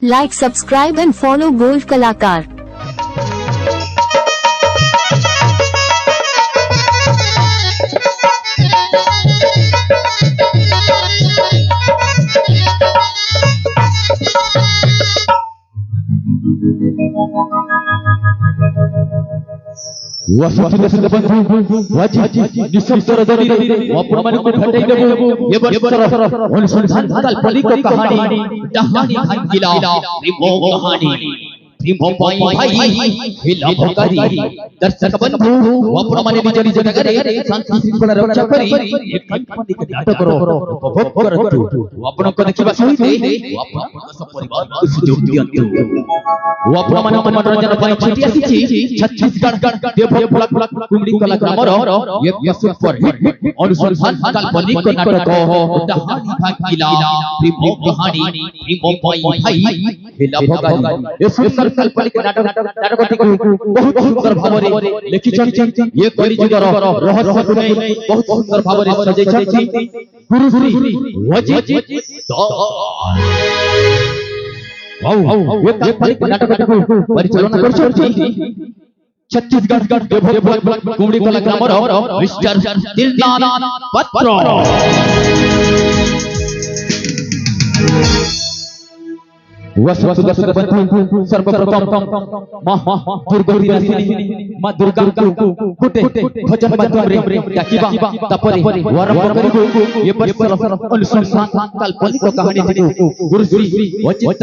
Like, subscribe and follow Gold Kalakar. Vasudev बंधु वाजी निसप्तर दरी अपन मन को घटाई देबो ये बरसर अनुसंधान काल्पनिक कहानी कहानी भांगिला रिमो कहानी रिमो भाई हिला भकारी दर्शक बंधु अपन मन बिजली जगरे शांति श्रृंखला रक्षा करी एक काल्पनिक नाटक करो उपभोग करतु अपन को देखिबा सहित अपन परिवार को सुजोग दियंतु अपन मन मनोरंजन ପାଇଁ ଛୁଟି ଆସିଛି ଛତିଶଗଡ଼ ଦେବପୁର କୁମ୍ଡି କଳାଗ୍ରାମର ଏକ ସୁପର ହିଟ୍ ଅନୁସନ୍ଧାନ କାଲ୍ପନିକ ନାଟକ କହାଣୀ ଭାଗିଲା ପ୍ରେମ କହାଣୀ ପ୍ରେମ ଭାଇ ହେଲା ଭଗାରୀ ଏ ସୁନ୍ଦର କାଲ୍ପନିକ ନାଟକଟିକୁ ବହୁତ ସୁନ୍ଦର ଭାବରେ ଲେଖିଛନ୍ତି ଏ କଳିଯୁଗର ରହସ୍ୟକୁ ନେଇ ବହୁତ ସୁନ୍ଦର ଭାବରେ ସଜେଇଛନ୍ତି ଗୁରୁଶ୍ରୀ ଅଜିତ ये काल्पनिक नाटकटिको परिचालन करछथि छत्तीसगढ़ देवपुर कुम्डी कलाग्रामर मिस्टर दिलदान पत्र वसुदेव बंधु सर्वप्रथम मां दुर्गौरी राशिनी मां दुर्गा को कुटे भजन माध्यमरे डाकिबा तपरे वरम करिबो ये बरसर अनुसंधान काल्पनिक कहानी गुरुश्री अजित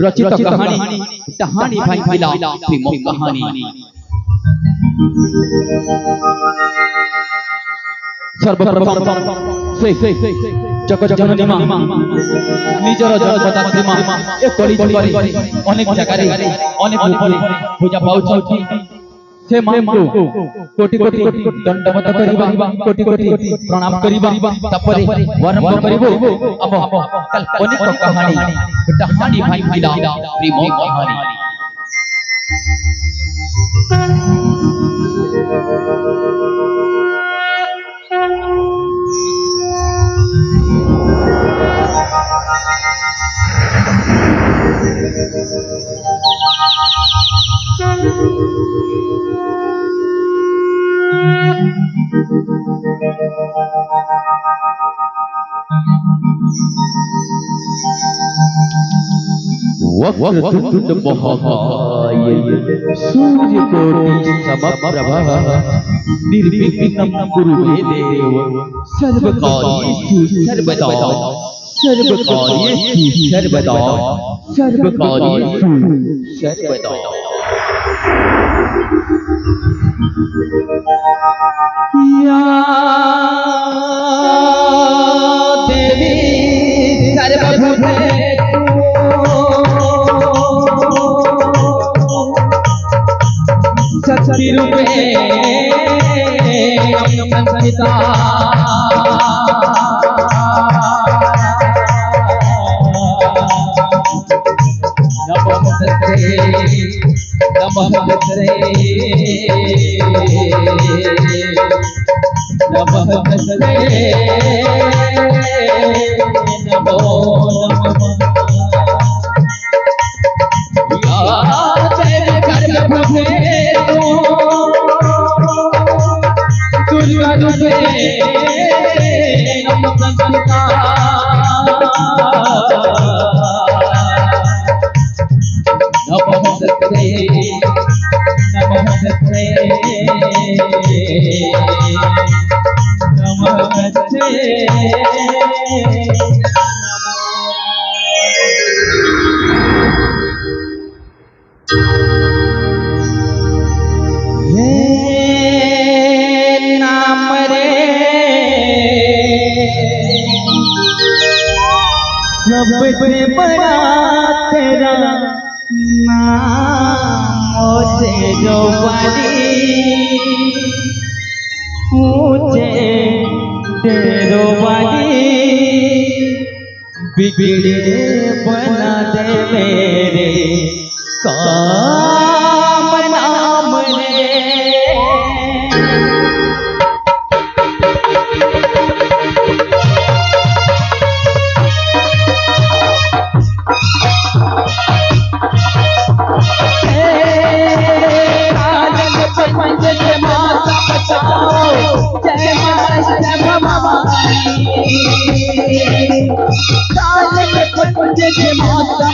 रचित कहानी भांगिला प्रेम कहानी सर्वप्रथम से जगत जननी मां निजर जगदात्री मां ए कलिजुगरे अनेक जगह अनेक रूपरे पूजा पाउछथि से मां को कोटि कोटि दंडवत करिबा कोटि कोटि प्रणाम करिबा तपरे वरम करिबो अब काल्पनिक कहानी भांगिला प्रेम कहानी वक्रतुंड महाकाय सूर्यकोटि समप्रभा निर्विघ्नं कुरु मे देव सर्वकार्येषु सर्वदा या देवी सर्वभूतेषु शक्ति रूपे संस्थिता सबसे बड़ा तेरा नाम से जो बड़ी ऊंचे तेरो बड़ी बिगड़े बना दे मेरे काम नाम रे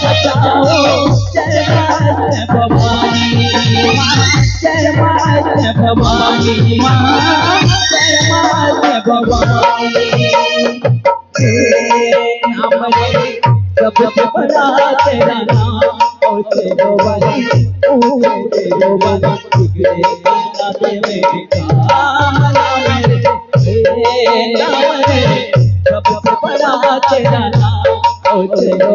बचाओ जय माता भवानी माँ, जय माता भवानी माँ, जय माता भवानी। नाम रे सबसे बड़ा तेरा नाम, और तेरो वाली तेरो वाली बिगड़े गाना दे मेरे काम। नाम रे सबसे बड़ा तेरा नाम, और तेरो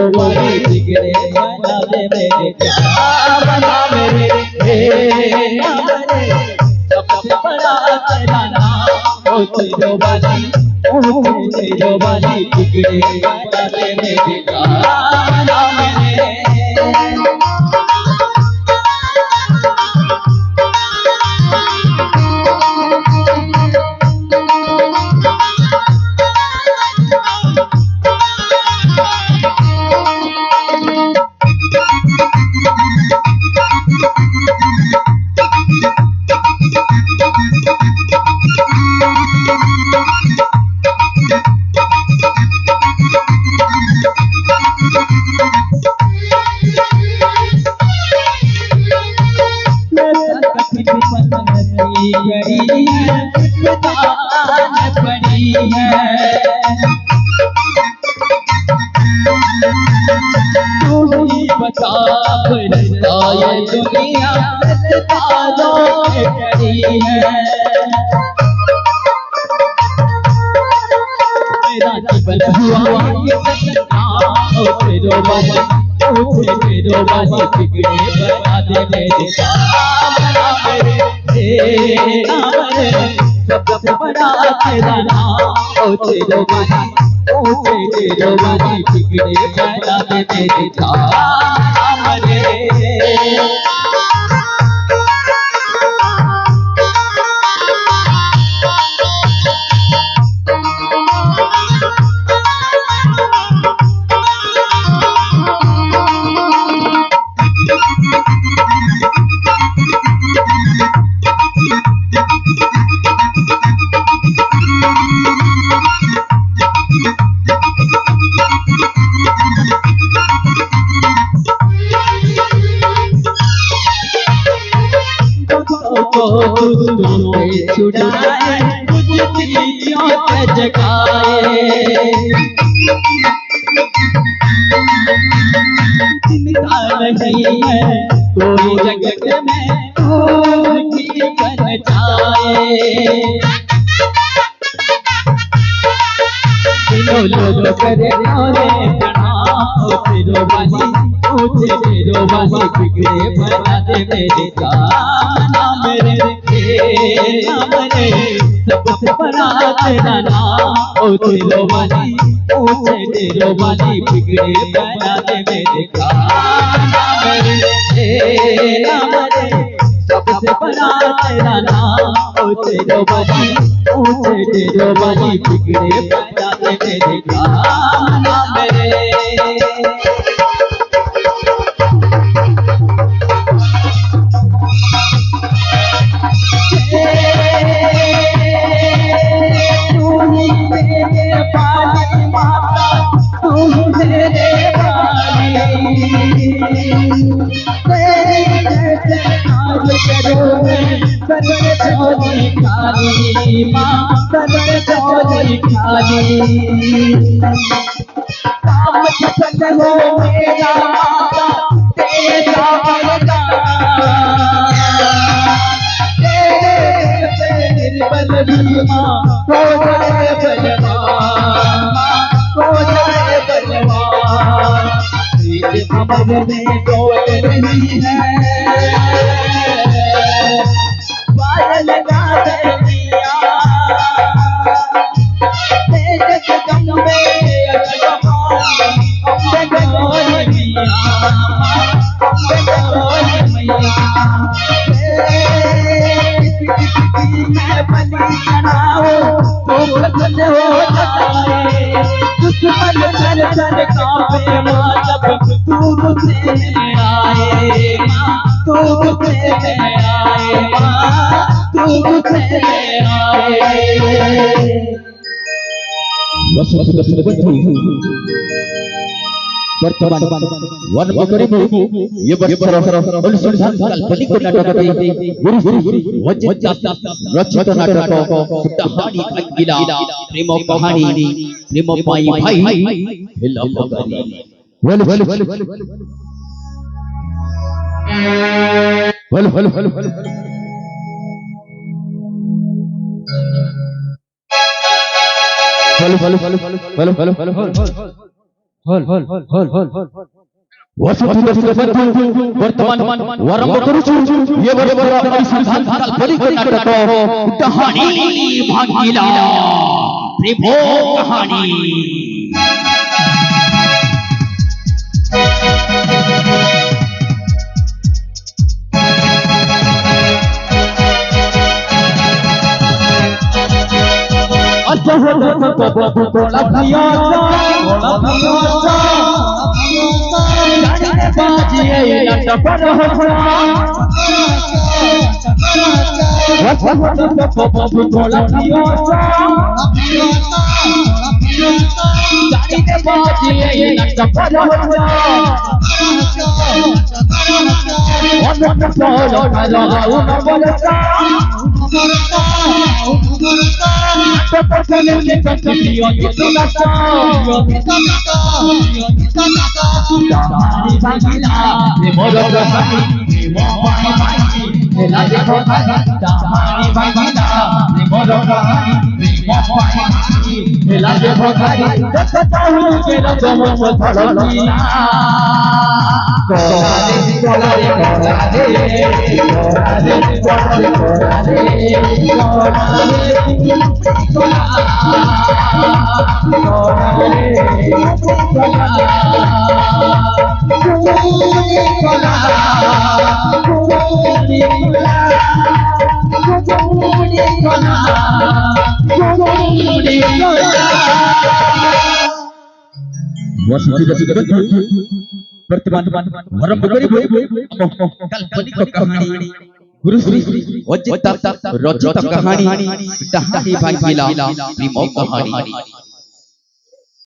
वाली बिगड़े गाना दे मेरे काम। नाम रे सबसे बड़ा तेरा नाम, और तेरो वाली बिगड़े गाना दे मेरे काम। नाम रे पड़ी है तू ही बता बनता ये दुनिया तारों में पड़ी है। मेरा जीवन हुआ ये तेरो वाली बिगड़े बना दे मेरे काम। सबसे बड़ा तेरा नाम, ओ तेरो वाली बिगड़े बना दे मेरे काम रे। छुड़ाए जगाए चिंता नहीं है कोई जगत में की बन जाए। लोग करे तेरो वाली बिगड़े बना दे मेरे काम। नाम रे सबसे बड़ा तेरा नाम, ओ तेरो वाली बिगड़े बना दे मेरे काम। नाम रे सबसे बड़ा तेरा नाम, ओ तेरो वाली बिगड़े बना दे मेरे काम। नाम रे में कोई नहीं है पायल लगा दिया तेरे कदम में दुश्मन चल चल कांपे माँ जब तू मुझे आए माँ तू मुझे आए माँ तू मुझे आए। वसुदेव सुबंधु वर्तमान वर्णन करिबु ये बत्सर अनुसंधान काल्पनिक नाटक गुरु वज्जित रचित नाटक कहानी अंगिला प्रेम कहानी प्रेम पाई भाई हेला भगारी वल वसुदेव सुबंधु वर्तमान आरंभ करूछु ये बरोबर अनुसंधान काल्पनिक नाटक कहानी भांगिला प्रेम कहानी कोला भिया बाजिए नट पर कोला भिया बाजिए नट पर वर्तमान आरंभ करिबु काल्पनिक कहानी गुरु वज्जित रचित कहानी भांगिला प्रेम कहानी